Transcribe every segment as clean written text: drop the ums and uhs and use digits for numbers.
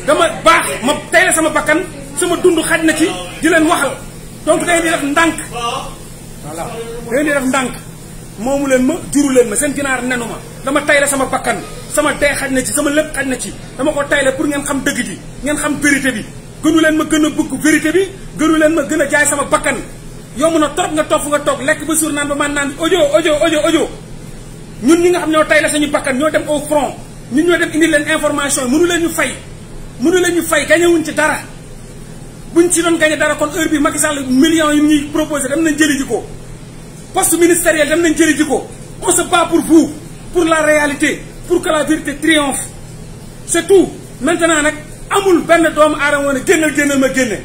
dama baax ma tey la sama bakkan sama dund xaj na ci di leen waxal donc da ngeen di def ndànk voilà da ngeen di def ndànk moomu leen ma juru leen ma seen ginaar nenu ma dama tay la sama bakkan sama dee xaj na ci sama lépp xaj na ci dama ko tay la pour ngeen xam dëgg ji ngeen xam vérité bi gënu leen ma gën a bëgg vérité bi gënu leen ma gën a jaay sama bakkan yomb na trop nga toog fu nga toog lekk ba suur naan ba man naan audio ñun ñi nga xam ñoo tay la suñu bakkan ñoo dem au front ñun ñoo dem indi leen information mënu leen ñu fay gañewuñ ci dara buñ ci doon gañe dara kon heure bi Macky Sall millions yi ñuy proposé dem nañ jëli ji ko poste ministériel dem nañ jëli ji ko on se bat pour vous pour la réalité pour que la vérité triomphe c'est tout maintenant nag amul benn doomu aadama woon génnal ma génne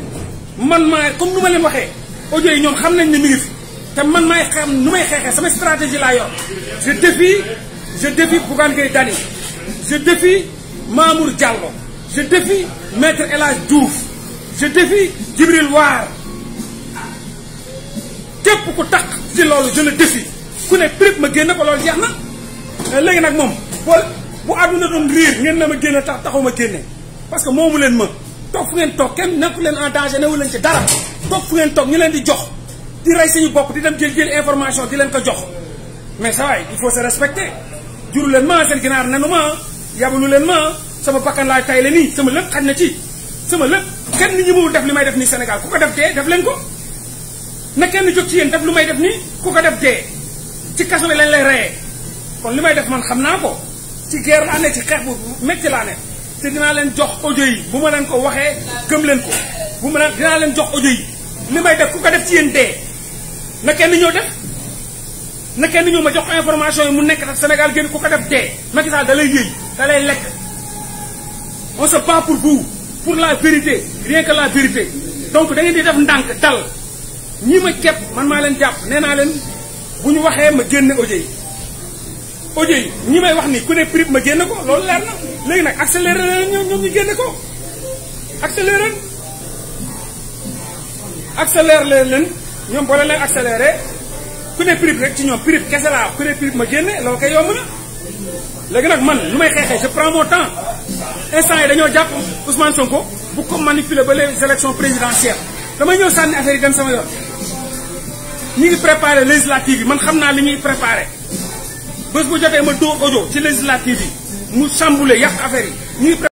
man maa comme nu ma leen waxee audio yi ñoom xam nañ ne mi ngi fi te man maay xam nu may xeexee sama stratégie laa yor je défie Bougane Gueye Dany je défie Mamour Diallo je défie Maître El Hadj Diouf je défie Djibril War képp ku tax ci loolu je le défie ku ne prip ma génn ko loolu jeex na léegi nag moom bu àdduna doon riir ngeen na ma génne taxaw ma génne parce que moomu leen ma toog fu ngeen toog kenn nekku leen en danger newu leen ci dara toog fu ngeen toog ñu leen di jox di rey suñu bopp di dem jël information di leen ko jox mais ça il faut se respecter juru leen ma seen ginaar nenu ma yabalu leen ma sama bakkan laay tay le nii sama lépp xaj na ci sama lépp kenn nit ñi mënul def li may def nii Sénégal ku ko def dee def leen ko na kenn jóg ci yéen def lu may def nii ku ko def dee ci kaso bi lañ lay reyee kon li may def man xam naa ko ci guerre laa ne ci xeex bu métti laa ne te dinaa leen jox audio yi bu ma leen ko waxee gëm leen ko bu ma leen dinaa leen jox audio yi li may def ku ko def ci yéen dee na kenn ñëw def na kenn ñëw ma jox information yi mu nekk tax Sénégal génn ku ko def dee Macky Sall da lay yëy da lay lekk on se bat pour vous pour la vérité rien que la vérité donc da ngeen di def ndànk dal ñi ma képp man maa leen jàpp nee naa leen bu ñu waxee ma génne audio yi ñi may wax ni ku ne prip ma génne ko loolu leer na léegi nag accéléré leen ñoom ñu génne ko accéléré leen ñoom boo leen accéléré ku ne prip rek ci ñoom prip kese laa ku ne prip ma génne loolu koy yomb na léegi nag man lu may xeexee je prends mon temps instant yi dañoo jàpp Ousmane Sonko bu ko manipuler ba les élections présidentielles damay ñëw sànni affaire yi dem sama yoon ñi ngi préparé législative yi man xam naa li ñuy préparé bés bu jotee ma dóor audio ci législative yi mu chamboulé yàq affaire yi